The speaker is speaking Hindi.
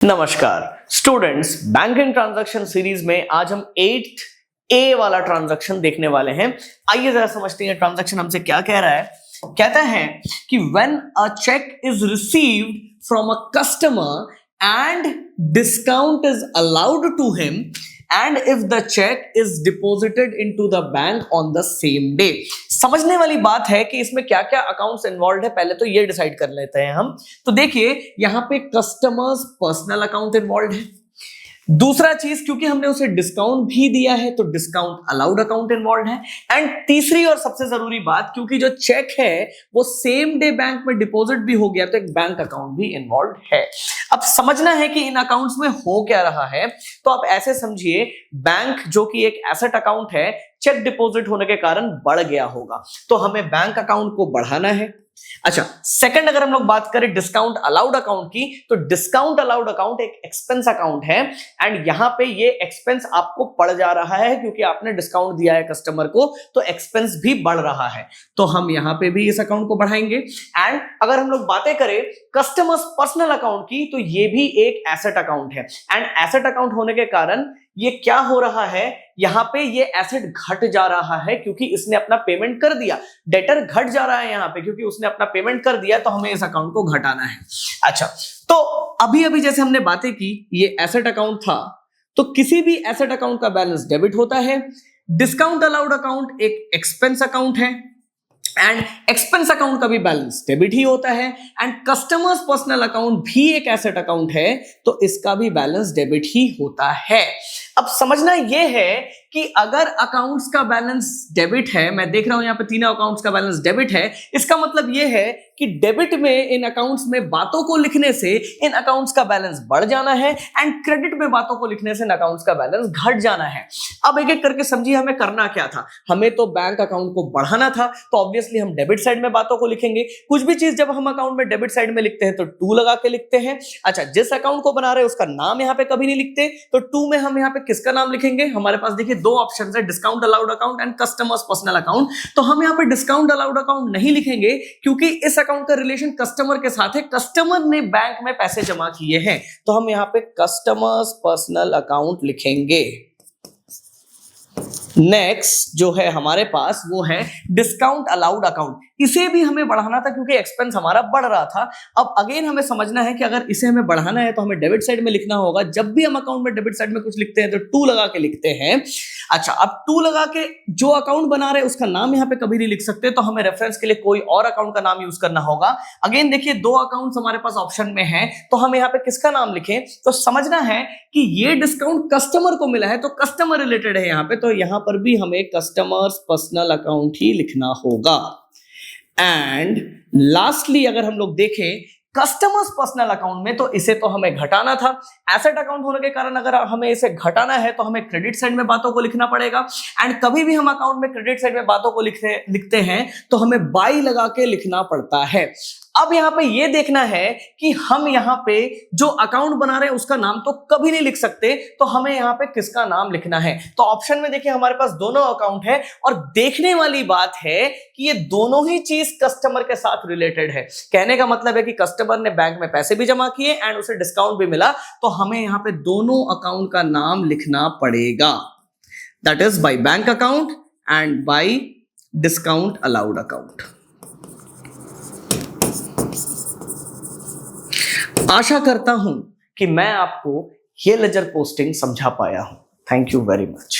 नमस्कार स्टूडेंट्स, बैंकिंग ट्रांजैक्शन सीरीज में आज हम 8th ए वाला ट्रांजैक्शन देखने वाले हैं। आइए जरा समझते हैं ट्रांजैक्शन हमसे क्या कह रहा है। कहता है कि when a cheque is received from a customer and discount is allowed to him and if the check is deposited into the bank on the same day। समझने वाली बात है कि इसमें क्या क्या अकाउंट्स इन्वॉल्व है, पहले तो ये डिसाइड कर लेते हैं हम। तो देखिए यहां पे कस्टमर्स पर्सनल अकाउंट इन्वॉल्व है। दूसरा चीज, क्योंकि हमने उसे डिस्काउंट भी दिया है तो डिस्काउंट अलाउड अकाउंट इन्वॉल्व है। एंड तीसरी और सबसे जरूरी बात, क्योंकि जो चेक है वो सेम डे बैंक में डिपॉजिट भी हो गया तो एक बैंक अकाउंट भी इन्वॉल्व है। अब समझना है कि इन अकाउंट्स में हो क्या रहा है। तो आप ऐसे समझिए, बैंक जो कि एक एसेट अकाउंट है, चेक डिपॉजिट होने के कारण बढ़ गया होगा, तो हमें बैंक अकाउंट को बढ़ाना है। अच्छा, सेकंड अगर हम लोग बात करें डिस्काउंट अलाउड अकाउंट की, तो डिस्काउंट अलाउड अकाउंट एक एक्सपेंस अकाउंट है एंड यहां पे ये एक्सपेंस आपको पड़ जा रहा है क्योंकि आपने डिस्काउंट दिया है कस्टमर को, तो एक्सपेंस भी बढ़ रहा है, तो हम यहां पे भी इस अकाउंट को बढ़ाएंगे। एंड अगर हम लोग बातें करें कस्टमर्स पर्सनल अकाउंट की, तो ये भी एक एसेट अकाउंट है एंड एसेट अकाउंट होने के कारण ये क्या हो रहा है, यहां पे ये एसेट घट जा रहा है क्योंकि इसने अपना पेमेंट कर दिया। डेटर घट जा रहा है यहां पे क्योंकि उसने अपना पेमेंट कर दिया, तो हमें इस अकाउंट को घटाना है। अच्छा, तो अभी अभी जैसे हमने बातें की, ये एसेट अकाउंट था, तो किसी भी एसेट अकाउंट का बैलेंस डेबिट होता है। डिस्काउंट अलाउड अकाउंट एक एक्सपेंस अकाउंट है एंड एक्सपेंस अकाउंट का भी बैलेंस डेबिट ही होता है। एंड कस्टमर्स पर्सनल अकाउंट भी एक एसेट अकाउंट है, तो इसका भी बैलेंस डेबिट ही होता है। अब समझना यह है कि अगर अकाउंट्स का बैलेंस डेबिट है, मैं देख रहा हूं यहां पे तीनों अकाउंट्स का बैलेंस डेबिट है, इसका मतलब यह है कि डेबिट में इन अकाउंट्स में बातों को लिखने से इन अकाउंट्स का बैलेंस बढ़ जाना है एंड क्रेडिट में बातों को लिखने से इन अकाउंट्स का बैलेंस घट जाना है। अब एक एक करके समझिए हमें करना क्या था। हमें तो बैंक अकाउंट को बढ़ाना था, तो ऑब्वियसली हम डेबिट साइड में बातों को लिखेंगे। कुछ भी चीज जब हम अकाउंट में डेबिट साइड में लिखते हैं तो टू लगा के लिखते हैं। अच्छा, जिस अकाउंट को बना रहे हैं उसका नाम यहां पे कभी नहीं लिखते, तो टू में हम यहां पे किसका नाम लिखेंगे। हमारे पास देखिए दो ऑप्शन है, discount allowed account and customers personal account. तो हम यहां पे डिस्काउंट अलाउड अकाउंट नहीं लिखेंगे क्योंकि इस अकाउंट का रिलेशन कस्टमर के साथ है, कस्टमर ने बैंक में पैसे जमा किए हैं, तो हम यहां पे कस्टमर्स पर्सनल अकाउंट लिखेंगे। नेक्स्ट जो है हमारे पास वो है डिस्काउंट अलाउड अकाउंट। इसे भी हमें बढ़ाना था क्योंकि एक्सपेंस हमारा बढ़ रहा था। अब अगेन हमें समझना है कि अगर इसे हमें बढ़ाना है तो हमें डेबिट साइड में लिखना होगा। जब भी हम अकाउंट में डेबिट साइड में कुछ लिखते हैं तो टू लगा के लिखते हैं। अच्छा, अब टू लगा के जो अकाउंट बना रहे हैं उसका नाम यहां पे कभी नहीं लिख सकते, तो हमें रेफरेंस के लिए कोई और अकाउंट का नाम यूज करना होगा। अगेन देखिए दो अकाउंट्स हमारे पास ऑप्शन में है, तो हम यहां पे किसका नाम लिखें। तो समझना है कि ये डिस्काउंट कस्टमर को मिला है तो कस्टमर रिलेटेड है यहां पे, तो यहां पर भी हमें कस्टमर्स पर्सनल अकाउंट ही लिखना होगा। एंड लास्टली अगर हम लोग देखें कस्टमर्स पर्सनल अकाउंट में, तो इसे तो हमें घटाना था। एसेट अकाउंट होने के कारण अगर हमें इसे घटाना है तो हमें क्रेडिट साइड में बातों को लिखना पड़ेगा। एंड कभी भी हम अकाउंट में क्रेडिट साइड में बातों को लिखते हैं तो हमें बाई लगा के लिखना पड़ता है। अब यहां पे ये देखना है कि हम यहां पे जो अकाउंट बना रहे हैं उसका नाम तो कभी नहीं लिख सकते, तो हमें यहां पे किसका नाम लिखना है। तो ऑप्शन में देखिए हमारे पास दोनों अकाउंट है और देखने वाली बात है कि ये दोनों ही चीज कस्टमर के साथ रिलेटेड है। कहने का मतलब है कि कस्टमर ने बैंक में पैसे भी जमा किए एंड उसे डिस्काउंट भी मिला, तो हमें यहां पे दोनों अकाउंट का नाम लिखना पड़ेगा। That is by bank account and by discount allowed account. आशा करता हूं कि मैं आपको ये लेजर पोस्टिंग समझा पाया हूं। Thank you very much.